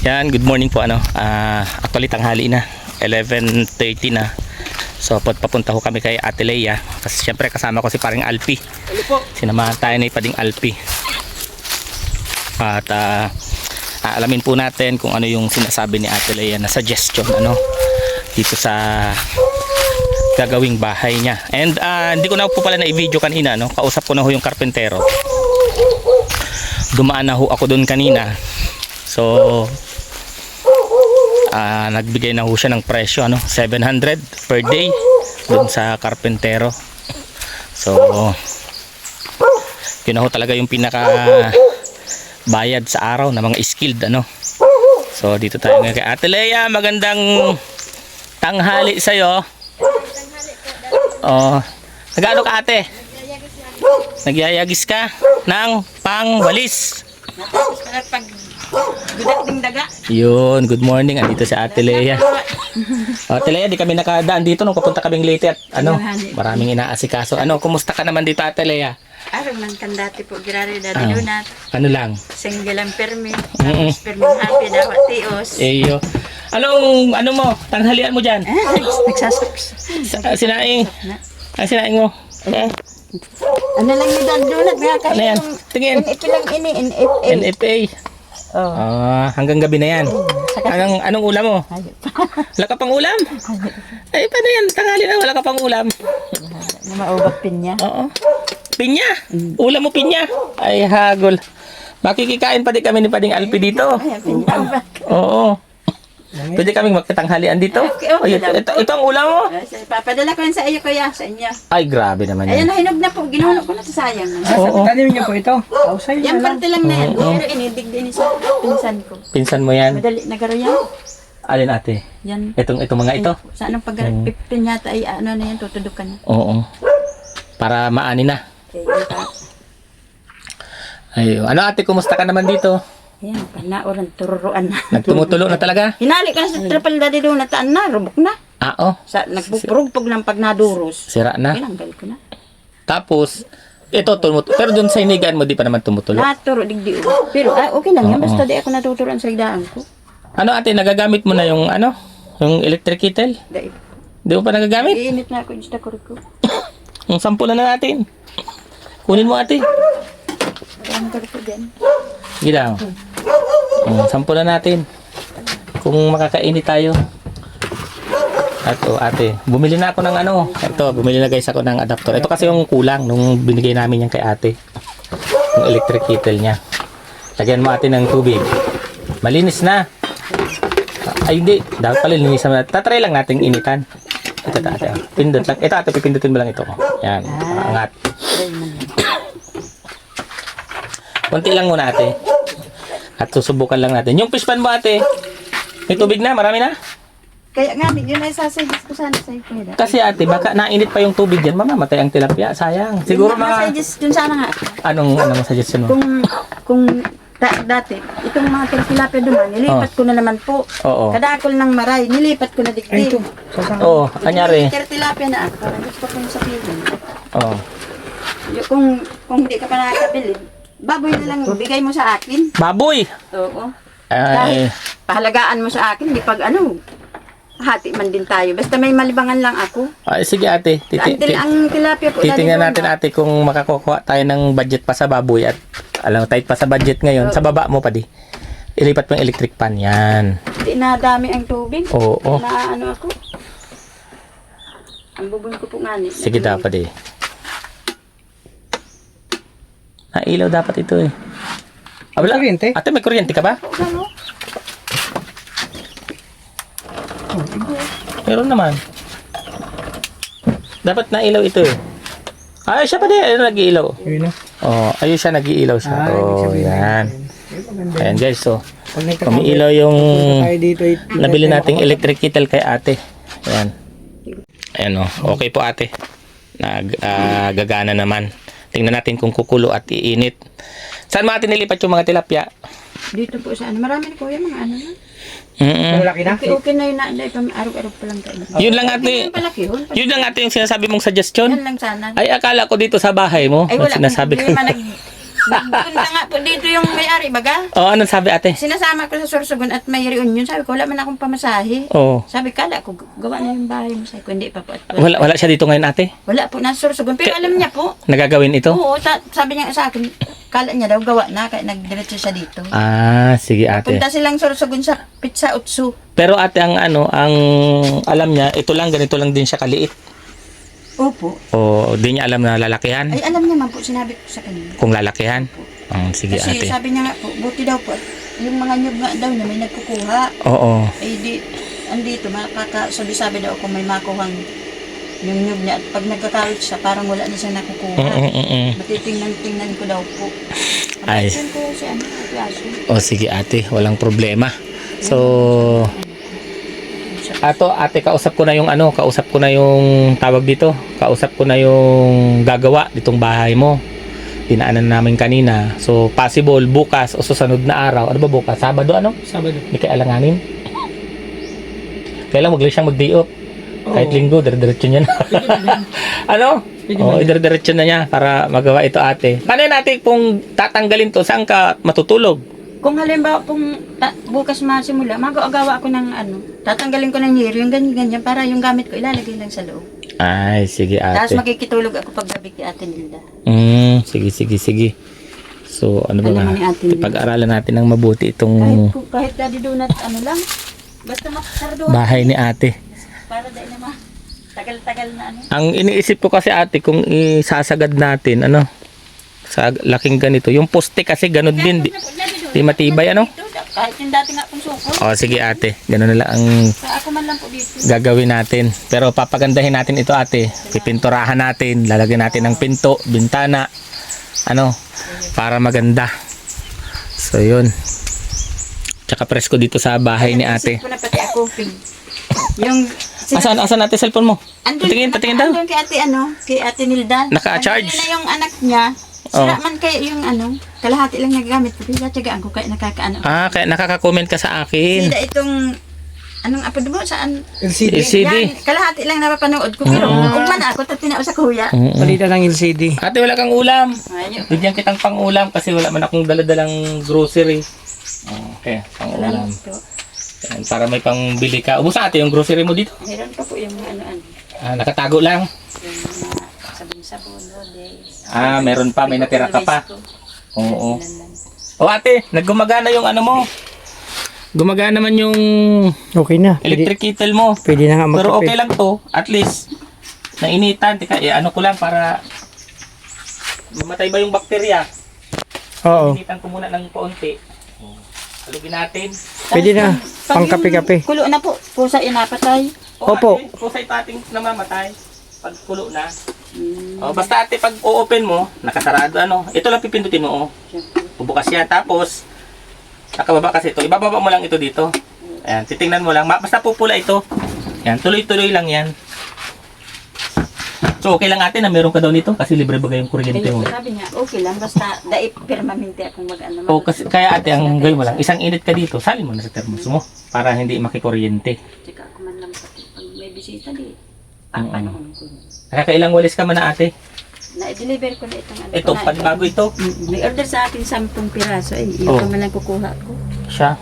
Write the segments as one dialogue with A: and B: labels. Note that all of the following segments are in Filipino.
A: Yan, good morning po actually tanghali na, 11:30 na. So papunta ko kami kay Ate Lea kasi syempre kasama ko si paring Alpi.
B: Hello po.
A: Sinamahan tayo ni Pading Alpi. At aalamin po natin kung ano yung sinasabi ni Ate Lea na suggestion dito sa gagawing bahay niya. And hindi ko na po pala na i-video kanina, kausap ko na ho yung karpentero. Dumaan na ho ako doon kanina. So nagbigay na ho siya ng presyo 700 per day doon sa karpentero. So yun na ho talaga yung pinaka bayad sa araw na mga skilled So dito tayo ngayon kay Ate Lea. Magandang tanghali sa'yo. Nag-ano ka, ate? Nagyayagis ka ng pangwalis. Yun, good morning. Andito si Ate Lea. Ate Lea, di kami nakadaan dito nung papunta kaming late at maraming inaasikaso. Kumusta ka naman dito, Ate Lea?
C: Araw ng kandati po, girari dati lunat.
A: Ano lang?
C: Single ang permit. Tapos permit happy daw at tios.
A: Eyo. Ano mo? Tanghalian mo dyan?
C: Nagsasaks.
A: Sinaing. Ang sinaing mo?
C: Ano lang yung dandunat?
A: Ano yan? Tingin.
C: NFA lang ini, NFA.
A: NFA.
C: Oh.
A: Hanggang gabi na yan. Anong ulam mo? Wala ka pang ulam? Ay, paano yan? Tanghali na, wala ka pang ulam.
C: Na maubak pinya.
A: Oo. Pinya? Ulam mo pinya? Ay, hagol. Makikikain pa di kami ni Pading Alpi dito.
C: Ay, pinya ubak.
A: Oo. Pwede kaming magkatanghalian dito?
C: Okay,
A: Ito ang ulam mo?
C: Papadala ko yan sa iyo, kuya. Sa inyo.
A: Ay, grabe naman
C: Ayan,
A: yan.
C: nahinog na po. Ginuhulog ko na sa sayang.
A: Oo.
B: Tanim niyo po ito. Ausay
C: Yan
B: na lang.
C: parte lang na yan. Pero inidig din sa pinsan ko.
A: Pinsan mo yan?
C: Madali nagaro yan.
A: Alin, ate?
C: Yan.
A: Itong mga ito?
C: Sa anong pag-15 yata ay ano na yan, tutudok ka na.
A: Oo. Para maani na.
C: Okay,
A: Ayun. Ate, kumusta ka naman dito?
C: ayan, panauran, tururuan na.
A: Nagtumutulo na talaga?
C: Hinali ka na sa trapal dati doon, nataan na, rubok na. Nagpupurugpog lang pag naduros.
A: Sira na.
C: Pinanggal ko na.
A: Tapos, ito tumutulo. Pero dun sa inigaan mo, di pa naman tumutulo.
C: Naturo, digdi. Pero okay lang yan, basta di ako natuturuan sa igdaan ko.
A: Ate, nagagamit mo na yung yung electric kettle?
C: Dahil,
A: Di mo pa nagagamit?
C: iinit na ako yung stakor ko.
A: Yung sampulan na natin. Kunin mo, ate.
C: Ang ko din.
A: Sige daw. Sampulan natin. Kung makakainit tayo. Ate, bumili na ako ng Ito, bumili na guys ako ng adapter. Ito kasi yung kulang nung binigay namin yan kay ate. Yung electric kettle niya. Lagyan mo ate ng tubig. Malinis na. Ay, hindi. Dapat pala linisan mo. Tatry lang natin initan. Ito, ate. Pindot lang. Ito, ate, pipindutin mo lang ito. Yan. Angat. Kunti lang muna, ate. At susubukan lang natin. Yung fish pan mo, ate. May tubig na? Marami na?
C: Kaya nga, yun ay sasayos ko sana sa iyo.
A: Kasi ate, baka nainit pa yung tubig dyan, mamamatay ang tilapia. Sayang. Siguro mga...
C: Yun sana nga.
A: Anong suggestion mo?
C: Kung dati, itong mga tilapia duman, nilipat ko na naman po.
A: Oo.
C: Kadakol ng maray, nilipat ko na
B: Ay,
C: digdig.
B: ito. Sasama.
A: Oo, anyari.
C: Tilapia na ako, gusto ko yung sabihin.
A: Oo.
C: Kung hindi ka pa nakakabili, baboy na lang bigay mo sa akin.
A: Baboy!
C: Oo.
A: Ay,
C: Pahalagaan mo sa akin, di pag hati man din tayo. Basta may malibangan lang ako.
A: ay sige ate.
C: Ang tilapia po.
A: Titingnan natin ate kung makakuha tayo ng budget pa sa baboy at tight pa sa budget ngayon. Sa baba mo pa di. Ilipat mo yung electric pan. Yan.
C: Hindi na dami ang tubig.
A: Oo.
C: Na ako. Ang bubon ko po nga ni.
A: Sige dapat eh. Nailaw dapat ito eh. Wala.
B: Kuryente?
A: Ate, may kuryente ka ba?
C: Ano?
A: Meron naman. Dapat nailaw ito eh. Ay, siya pa din. Ayun, nag-iilaw.
B: Yun na.
A: Ayun siya, nag-iilaw siya.
B: ibig sabihin
A: Yan. Ayan guys, so.
B: Pag
A: Umiilaw yung
B: tayo dito,
A: nabili nating electric kettle kay ate. Ayan. Ayan okay po ate. Gagana naman. Tingnan natin kung kukulo at iinit. Saan mo ate nilipat yung mga tilapia?
C: Dito po sa marami na kuya, mga na.
B: malaki na.
C: Okay na yun na. Araw-araw pa lang kayo.
A: Yun lang ate. Yun lang ate yung sinasabi mong suggestion.
C: Yan lang sana.
A: Ay, akala ko dito sa bahay mo.
C: Ay, wala.
A: Sinasabi ko.
C: Punta nga po dito yung may-ari, baga.
A: Oh, anong sabi ate?
C: Sinasama ko sa Sorsogon at may reunion. Sabi ko, wala man akong pamasahe.
A: Oh.
C: Sabi, kala ko, gawa na yung bahay mo. Sabi ko, hindi pa po. At
A: Wala siya dito ngayon ate?
C: wala po, nasa Sorsogon. Pero alam niya po.
A: Nagagawin ito?
C: Oo, sabi niya sa akin, kala niya daw gawa na, kaya nagdiretso siya dito.
A: Ah, sige ate.
C: Punta silang Sorsogon sa Pizza Utsu.
A: Pero ate, ang alam niya, ito lang, ganito lang din siya kaliit.
C: Opo.
A: O di niya alam na lalakihan?
C: Ay, alam naman po, sinabi ko sa kanya.
A: Kung lalakihan? Sige
C: Kasi
A: ate.
C: sabi niya nga po, buti daw po, yung mga nyug nga daw na may nagkukuha.
A: Oo.
C: Ay di, andito, makakasabi-sabi daw kung may makuhang yung nyug niya. At pag nagkakawit siya, parang wala na siya nakukuha. Matitingnan ko daw po.
A: Ay.
C: Ayun ko si ano, Piaso.
A: O sige ate, walang problema. So, ate, kausap ko na yung tawag dito. Kausap ko na yung gagawa ditong bahay mo. Dinaanan namin kanina. So, possible bukas o susunod na araw. Ano ba bukas? Sabado ano?
B: Sabado.
A: Hindi kaya alanganin. Kailan wag lang siyang mag-day off. Kahit linggo, dire-diretso niya na. Ano? Oo, dire-diretso na niya para magawa ito ate. Paano natin kung tatanggalin to, saan ka matutulog?
C: Kung halimbawa pong bukas masimula, mag-agawa ako ng tatanggalin ko ng hero, yung ganyan, para yung gamit ko ilalagay lang sa loob.
A: Ay, sige
C: Tapos
A: ate.
C: makikitulog ako paggabi kay Ate Nilda.
A: Sige. So, ano ba
C: Alam mo
A: nga?
C: ni Ate Nilda.
A: Ipag-aralan natin ng mabuti itong
C: Kahit daddy donut, lang, basta masarado.
A: bahay ni ate.
C: Para dahil naman, tagal-tagal na
A: Ang iniisip ko kasi ate, kung isasagad natin, sa laking ganito, yung poste kasi ganun din, di matibay,
C: Kahit yung dati nga pong suko,
A: O, sige ate, ganun na lang ang
C: ako man lang po dito.
A: gagawin natin. Pero papagandahin natin ito ate. Pipinturahan natin, lalagyan natin ng pinto, bintana, para maganda. So, yun. Tsaka presko dito sa bahay ni ate.
C: Isip ko na pati ako, yung
A: Asan natin cellphone mo? Patingin daw.
C: Andun kay Ate Nilda.
A: Naka-charge?
C: Andun na yung anak niya. Sira man kaya yung kalahati lang nagamit ko. Kaya tsagaan ko kaya nakakaano.
A: Kaya nakaka-comment ka sa akin.
C: Sida itong, anong apod mo? Saan?
B: LCD.
A: LCD.
C: Yan, kalahati lang napapanood ko. Pero ugman ako, tatinao sa kuya.
B: Palitan ng LCD.
A: Ate, wala kang ulam.
C: Ayun.
A: Bigyan kitang pang-ulam kasi wala man akong daladalang grocery. Okay, pang-ulam.
C: Ito.
A: Yan, para may pangbili ka. Ubus ate yung grocery mo dito.
C: Meron pa po yung ano-ano.
A: Nakatago lang.
C: Yung mga sabon-sabon, rodes.
A: Meron pa. May natira ka pa. Oo. O ate, naggumagana yung mo. Gumagana naman yung
B: Okay na.
A: electric kettle mo.
B: Pwede na nga magkape.
A: Pero okay lang to. At least, nainitan. Tika, ko lang para mamatay ba yung bakterya.
B: Oo.
A: Initan ko muna ng kaunti. Halugin natin.
B: Pwede na.
C: Pag
B: Pang kape-kape.
C: Kulo na po, pusa inapatay.
B: Opo.
A: Ate, kung sa ating namamatay, pag kulo na. Basta ate, pag o-open mo, nakasarado ito lang pipindutin mo. Bubukas yan. Tapos, nakababa kasi ito. Ibababa mo lang ito dito. Ayan, titingnan mo lang. Basta pupula ito. Ayan, tuloy-tuloy lang yan. So, okay lang ate na meron ka daw nito kasi libre bagay yung kuryente mo.
C: Sabi niya, okay lang, basta daip permanente akong
A: Kasi kaya ate, ang gawin mo lang, isang init ka dito, salin mo na sa thermos mo para hindi makikuryente.
C: Tsaka ako man lang pati pag may bisita di.
A: Ano ko. Nakakailang walis ka man na ate?
C: Na-deliver ko na itong
A: Ito, panibago ito.
C: May order sa akin 10 piraso. Ay, yun man lang kukuha ko.
A: Siya.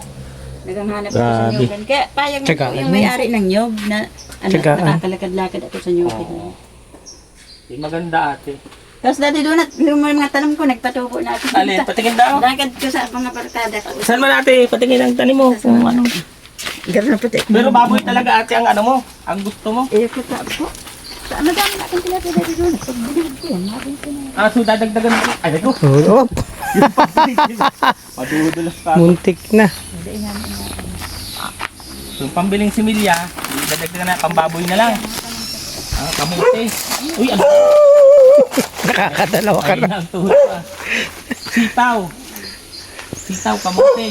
C: Naghahanap ako sa
A: Grabe.
C: nyogan. Kaya payag
B: Tsaka,
C: mo yung may-ari ng nyog na
B: Tsaka,
C: nakakalakad-lakad ako sa nyogan.
A: Maganda ate.
C: Tapos dati doon at yung mga tanong ko, nagpatubo na ako.
A: Alin, patingin daw.
C: Lakad ko sa mga barkada ko.
A: Saan man ate, patingin ang tanim mo. Kung ano.
C: Gano'n na puti.
A: Pero baboy talaga ate ang mo, ang gusto mo.
C: Eh, ko ta po. Madami na akong tilapia dati doon. Pag binigod ko yan, mabing ko na.
A: So dadagdagan mo. Ay, nako.
B: Oo.
A: Madudulas pa.
B: Muntik na.
A: So, yung pambiling similya, dadagdagan na, pambaboy na lang. Kamote. Uy, ano?
B: Nakakadalawa ka
A: Ay,
B: na.
A: nagtuhod pa. Sitaw. Sitaw, kamote.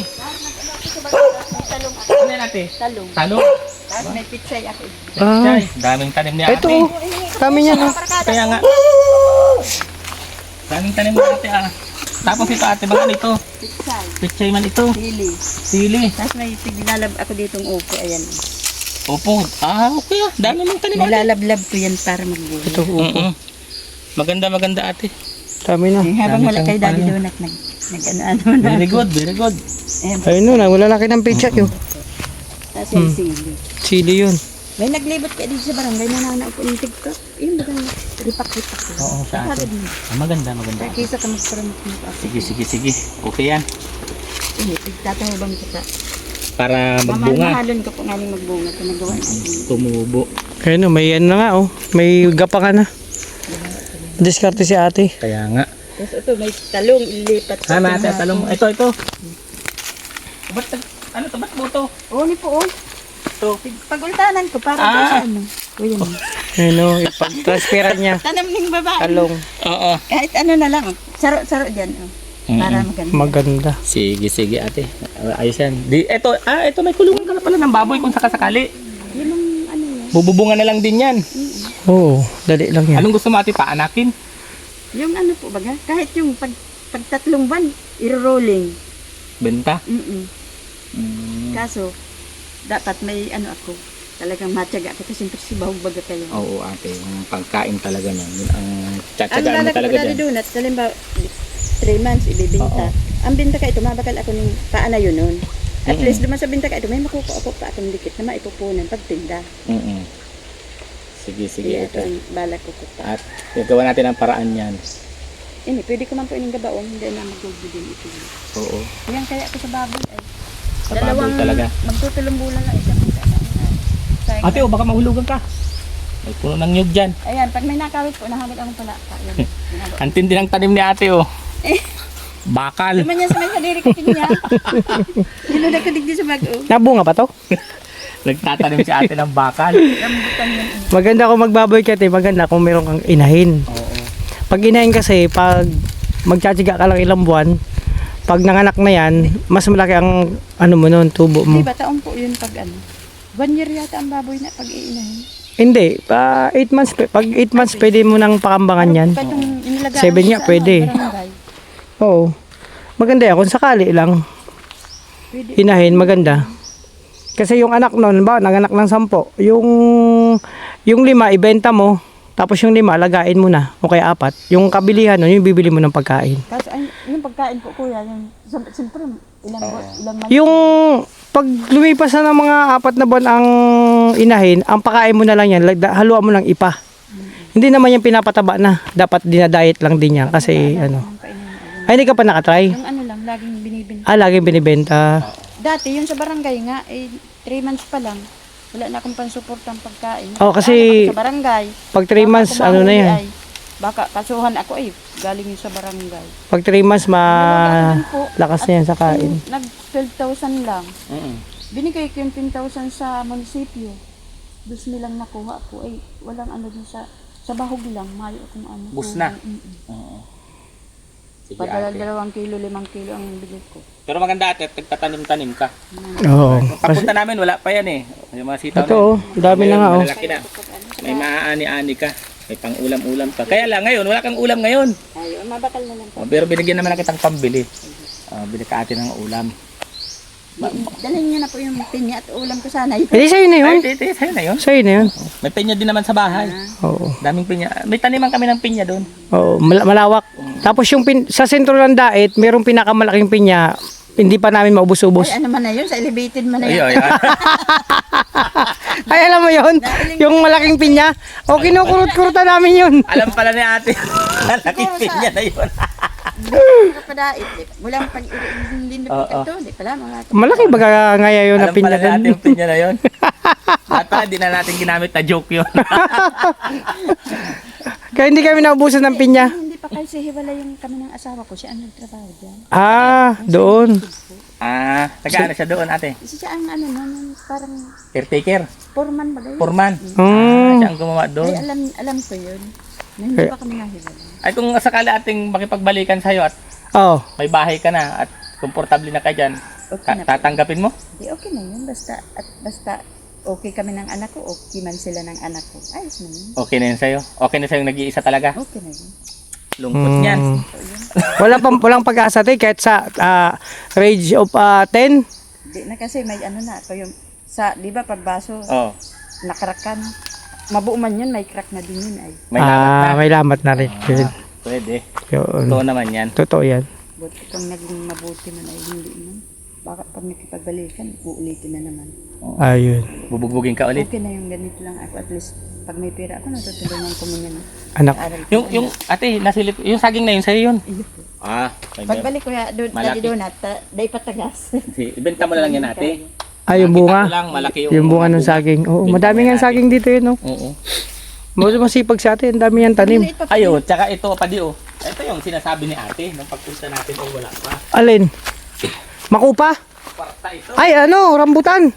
A: Ano yan ate?
C: Talong.
A: Talong.
C: Tapos may pitsay ako.
A: Chay, daming tanim ni ate.
B: Ito. Kami niya no.
A: Kaya nga. Daming tanim ni ate Tapos ito ate, baka ito.
C: Pitsay.
A: Pichay man ito.
C: Sili.
A: Sili.
C: Tapos may tiglalab ako ditong upo. Ayan.
A: Opo. Okay Dami mong tanim ate.
C: Nilalablab ko yan para magbuhay.
B: Ito upo.
A: Maganda ate.
B: Dami na.
C: Habang
A: Dami
C: wala
A: siyang
C: kay Daddy
A: ano.
C: Donut, nag-ano-ano na.
A: Very good, very good.
C: Ayan,
B: Ayun no, lalaki ng picture yun.
C: tapos yung sili.
B: Chili yun.
C: May naglibot ka dito sa barangay na nanaupo ng TikTok. Yun, bagang ripak-ripak yun.
A: Oo, sa atin.
C: Kapag mo.
A: Maganda, maganda.
C: Kaya kaysa ka mag-promote mo pa.
A: Sige, sige, sige. Okay yan.
C: Hindi, tatahubang kita.
A: Para magbunga.
C: Mamahalon ko po nga rin magbunga. Pinagawa natin.
A: Tumubo.
B: Ayun no, may ano na nga oh. May gapa ka na. Diskarte si ate.
A: Kaya nga.
C: Tapos ito, may talong ilipat.
A: Ha, mate, talong. Ito. Ba't, ano to? Ba't mo to?
C: Oo, ni po, oh.
A: Ito.
C: Pag-ultanan ko, para sa ano. Kuya mo.
B: Ayun no, ipag-transferan niya.
C: Tanam ng babae.
B: Talong.
A: Oo.
C: Kahit ano na lang. Saro-saro dyan. Oh. Para maganda.
B: Maganda.
A: Sige, sige ate. Ayos yan. Ito may kulungan ka na pala ng baboy kung sakasakali.
C: Yun ang ano yan.
A: Bububungan na lang din yan.
B: Oo, dali lang yan.
A: Anong gusto mo ate paanakin?
C: Yung ano po baga, kahit yung pag tatlong ban, i-rolling.
A: Benta?
C: Kaso, dapat may ano ako, talagang matyaga ako kasi siyempre si bahog baga kayo.
A: Oo ate, yung pagkain talaga niyan. Yun ang
C: Ang
A: tsatsagaan mo
C: lalaki
A: talaga
C: ko dati
A: dyan.
C: donut, halimbawa 3 months ibibinta. Ang binta ka ito, mabakal ako ng paana yun nun. At least duman sa binta ka ito, may makukuha ako pa akong dikit na maipupunan pagtinda.
A: Sige, sige
C: Kaya ito
A: ate.
C: ang balak ko pa.
A: At gagawa natin ang paraan yan.
C: Ini, pwede ko man po ining gabaon, hindi na magugudin ito.
A: Oo.
C: Yan kaya ako sa baboy ay.
A: Sa baboy talaga.
C: Magtutulong bulan lang isa kung saan.
A: Ate, baka mahulugan ka. May puno ng nyug dyan.
C: Ayan, pag may nakawit po, nahamad akong palaka. Yan.
A: Ang tindi ng tanim ni ate Bakal.
C: Duman yan sa may sadiri ko niya. Sinuda ko digdi sa bag-o.
B: Nabunga pa to?
A: Nagtatanim si ate ng bakal.
C: Rambutan yan.
B: Maganda kung magbaboy ka te, maganda kung meron kang inahin.
A: Oo.
B: Pag inahin kasi, pag magtsatsaga ka lang ilang buwan, pag nanganak na yan, mas malaki ang ano mo nun, tubo mo.
C: Di ba taong po yun pag ano? 1 year yata ang baboy na pag iinahin.
B: Hindi, pa 8 months, pag 8 months pwede mo nang pakambangan yan.
C: Pag yung inilagaan
B: 7
C: mo
B: nga,
C: sa
B: pwede.
C: barangay,
B: Oo. Maganda yan, kung sakali lang,
C: pwede.
B: inahin, maganda. Kasi yung anak nun, ba, nanganak ng 10, yung 5, ibenta mo, tapos yung 5, alagain mo na, o kaya 4. Yung kabilihan nun, yung bibili mo ng pagkain.
C: Kaso ay, yung pagkain po kuya, yung, siyempre ilang months.
B: Yung pag lumipas na ng mga 4 na buwan ang inahin, ang pakain mo na lang yan, haluan mo ng ipa. Hindi naman yan pinapataba na, dapat dinadiet lang din yan kasi ano.
C: Ang kainin mo, ayun.
B: Ay, hindi ka pa nakatry?
C: Yung ano lang, laging binibenta.
B: Laging binibenta.
C: Dati, yung sa barangay nga, 3 months pa lang. Wala na akong pansuportang pagkain.
B: Oo, kasi
C: Ako sa barangay.
B: Pag 3 months,
C: Baka
B: ano na
C: kumahuli
B: yan?
C: ay, baka kasuhan ako ay galing yun sa barangay.
B: Pag 3 months,
C: Ganun po.
B: lakas na yan sa kain.
C: Nag 12,000 lang. Binigay ko yung 10,000 sa munisipyo. 2,000 lang nakuha ko. Ay, walang ano din sa bahog lang. Mayo akong ano.
A: Bus na?
C: Mm-mm.
A: Sige
C: Padala
A: ate.
C: 2 kilo, 5 kilo ang bigay ko.
A: Pero maganda ate, nagtatanim-tanim ka.
B: Oo.
A: Nung papunta namin, wala pa yan Yung mga sitaw
B: Ito, dami na nga, oh.
A: Malalaki na. May maaani-ani ka. May pang-ulam-ulam ka. Kaya lang ngayon, wala kang ulam ngayon.
C: Ayun, mabakal na lang po.
A: Pero binigyan naman na kitang pambili. Bili ka ate ng ulam.
C: Dalhin niyo na po yung pinya at ulam ko sana.
B: Eh, sa'yo na yun.
A: Ay, tete, sa'yo na yun.
B: Sa'yo na yun.
A: May pinya din naman sa bahay.
B: Oo.
A: Daming pinya. May taniman kami ng pinya doon.
B: Oo, malawak. Tapos yung sa sentro ng daet, merong pinakamalaking pinya, hindi pa namin maubos-ubos.
C: Ay, ano man na yun? Sa elevated man na yun.
A: Ayun.
B: Ay, alam mo yun? Yung malaking pinya. O, kinukurot-kurutan namin yun.
A: Alam pala ni ate. Malaking pinya na yun.
C: Kapadait. Mula pag hindi
A: Oo.
C: po ito, di pala mga
B: Malaki baga ngaya yun na
A: Alam pala
B: pinya
A: ni ate
B: doon.
A: yung pinya na yun. At pala, di na natin ginamit na joke yun.
B: Kaya hindi kami naubusan ng pinya.
C: Hindi pa kasi hiwalay yung kami ng asawa ko. Siya ang nagtrabaho dyan.
B: Doon.
A: Nag-ano siya doon ate?
C: Siya ang ano nun, parang
A: Caretaker.
C: foreman ba gayon?
A: Foreman. Siya ang gumawa doon.
C: Ay, alam ko yun. Na hindi pa kami nahiwalay.
A: Ay kung sakali ating makipagbalikan sa'yo at
B: Oo.
A: may bahay ka na at komportable na ka dyan,
C: Okay na po.
A: tatanggapin mo?
C: Di okay na yun. Basta okay kami ng anak ko, okay man sila ng anak ko. Ayos na yun.
A: Okay na yun sa'yo? Okay na sa'yo nag-iisa talaga?
C: Okay na yun.
A: Lungkot niyan.
B: Walang pag-asa tayo kahit sa range of 10.
C: Di na kasi may ano na. Ito yung, di ba pag baso,
A: Oh,
C: nakarakan. Mabuo man yun, may crack na din yun ay.
A: may lamat na.
B: May lamat na rin.
A: Pwede.
B: Yun.
A: Totoo naman yan.
B: Totoo yan.
C: Buti kung naging mabuti man ay hindi man. Baka pag nakipagbalikan, uulitin na naman.
B: Ayun.
A: Bubugbugin ka ulit.
C: Okay na yung ganito lang ako. At least, pag may pera ako, natutulungan ko muna na.
B: Anak.
C: Aral ko.
A: Yung ate, nasilip, yung saging na yun sa'yo yun.
C: Iyo po.
A: Ah,
C: Pagbalik ko ya,
A: Malaki.
C: dali doon at day patagas.
A: ibenta mo na lang yan ate.
B: Ay, yung
A: Kita
B: bunga.
A: ko lang, malaki
B: Yung bunga ng saging. Oo, madami nga saging dito yun, oh.
A: Oo.
B: Masipag sa atin, ang dami yan tanim.
A: Ayo, tsaka ito pa di oh. Ito yung sinasabi ni ate nung pagpunta natin oh wala pa.
B: Alin? Makupa?
A: Kwarta ito.
B: Ay, ano, rambutan.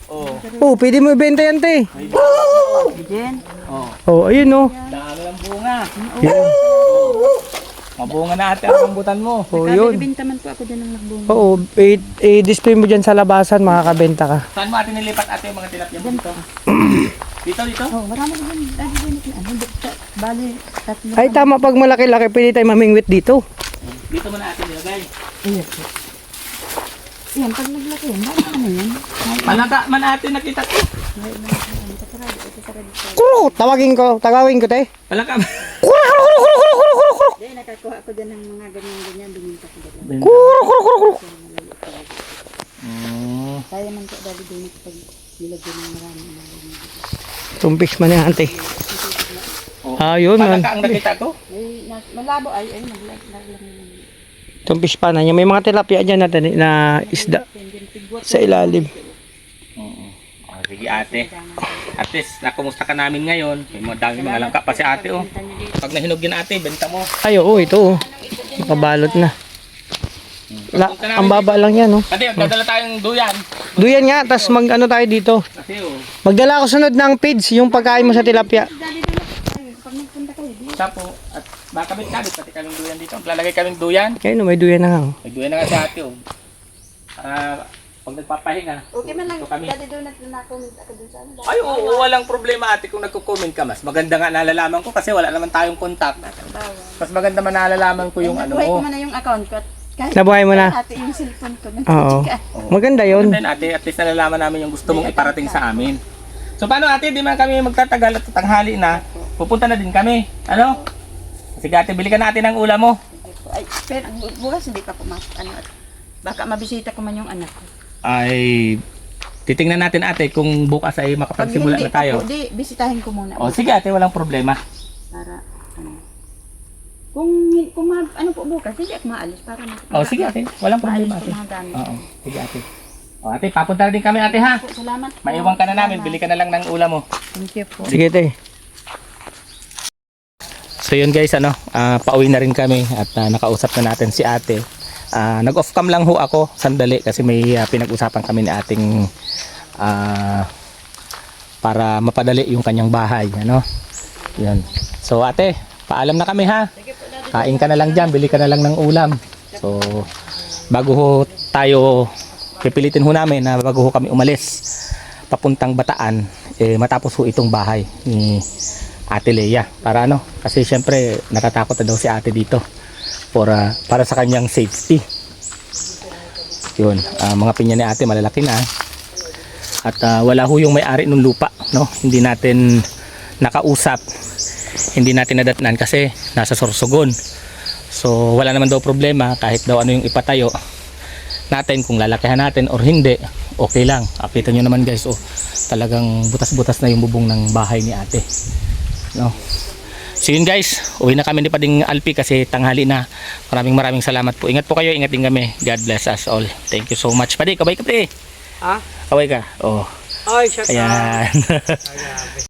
A: Oh.
B: Oh, pwede mo ibenta yan, te.
C: Jen,
A: Oh.
B: Oh, ayun, oh.
A: Dami ng bunga.
B: Yan.
A: Mabunga na ate ang rambutan mo.
B: Oh, yun.
C: nakabinta man po ako dyan ng nagbunga.
B: Oo, i-display mo dyan sa labasan, makakabenta ka.
A: Saan mo ate nilipat ate yung mga tilapia mo dito? Dito?
C: Oh, marami naman. Dali din ito. Ano, bali, tatlo.
B: Ay, tama, pag malaki-laki, pwede tayo mamingwit dito.
A: Dito mo na ate nilagay.
C: Iya po. Yan, pag naglaki yan, bali ano yan?
A: Malaka man ate nakita ko.
B: Kuro, tagawin ko, te.
A: Malaka.
C: Dahil nakakuha ko dyan ng mga ganyan-ganyan, bininta ko dyan.
B: Kuro.
C: Kaya man ko dali din ito pag nilagyan ng marami.
B: Tumpis man yan, te. Ayun, man.
A: Malaka ang nakita ko.
C: Malabo ay naglag lang.
B: Tumpis pa na niya. May mga tilapia dyan na isda sa ilalim.
A: Oh, sige ate. At least, nakumusta ka namin ngayon. May mga dami mga langka pa si ate oh. Pag nahinog yun ate, benta mo.
B: Ay, oo, ito, oh. Nakabalot na. Ang baba lang yan, oh.
A: Ate, dadala tayong duyan.
B: Duyan nga, tas mag-ano tayo dito.
A: Kasi oh,
B: Magdala ako sunod ng feeds, yung pagkain mo sa tilapia.
C: Pag nagpunta kayo, di.
A: sapo at baka kabit pati kaming duyan dito. Lalagay kaming duyan.
B: Ayun, oh, may duyan na nga, oh.
A: May duyan na nga si ate oh. Pag nagpapahinga.
C: Okay man lang,
A: Ito kami.
C: dali doon na-comment ako dun sa ano.
A: Ay, oo, walang problema ate kung nagko-comment ka mas. Maganda nga nalalaman ko kasi wala naman tayong contact.
C: Bawal.
A: Mas maganda man nalalaman ko yung ano.
C: Nabuhay ko man na yung account ko. at Kahit
B: Nabuhay mo na?
C: Ate yung cellphone ko.
B: Oo.
C: Nagchika.
B: Maganda yun.
A: Then ate, at least nalalaman namin yung gusto mong iparating sa amin. So paano ate, di man kami magtatagal at tanghali na. Pupunta na din kami. Ano? Sige ate, bili ka natin ng ulam mo.
C: Ay, pero bukas hindi pa pumasok. Ano, at baka mabisita ko man yung anak ko.
A: Ay, titingnan natin ate kung bukas ay
C: Pag
A: makapagsimula
C: hindi
A: na tayo.
C: pa po, di, bisitahin ko muna.
A: O sige ate, walang problema.
C: Para, ano. Kung ano po bukas, hindi ako maalis. Para
A: O sige ate, walang problema
C: maalis
A: ate.
C: ko mga gamit.
A: Oo, sige ate. O ate, papunta na din kami ate ha.
C: Po, salamat po.
A: Maiwan ka na namin, bili ka na lang ng ulam mo.
C: Thank you po.
B: Sige, te.
A: So yun guys, pauwi na rin kami at nakausap na natin si ate. Nag-off cam lang ho ako sandali kasi may pinag-usapan kami ni ating para mapadali yung kanyang bahay, ano? Yun. So ate, paalam na kami ha. Kain ka na lang dyan, bili ka na lang ng ulam. So bago ho tayo, pipilitin ho namin na bago ho kami umalis papuntang Bataan, matapos ho itong bahay ni Ate Leia. Para ano, kasi syempre natatakot na daw si ate dito para sa kanyang safety. Yun, mga pinya ni ate malalaki na. At wala ho yung may-ari ng lupa, no? Hindi natin nakausap, hindi natin nadatnan kasi nasa Sorsogon. So wala naman daw problema kahit daw ano yung ipatayo natin, kung lalakihan natin or hindi, okay lang. Kita nyo naman guys, oh, talagang butas-butas na yung bubong ng bahay ni ate, no? So yun guys, uwi na kami ni Pading Alpi kasi tanghali na. Maraming salamat po. Ingat po kayo, ingat din kami. God bless us all. Thank you so much. Padi, kabay ka, Padi.
B: Ha?
A: Kaway ka. Oh.
B: Ay, shut
A: Ayan.
B: up.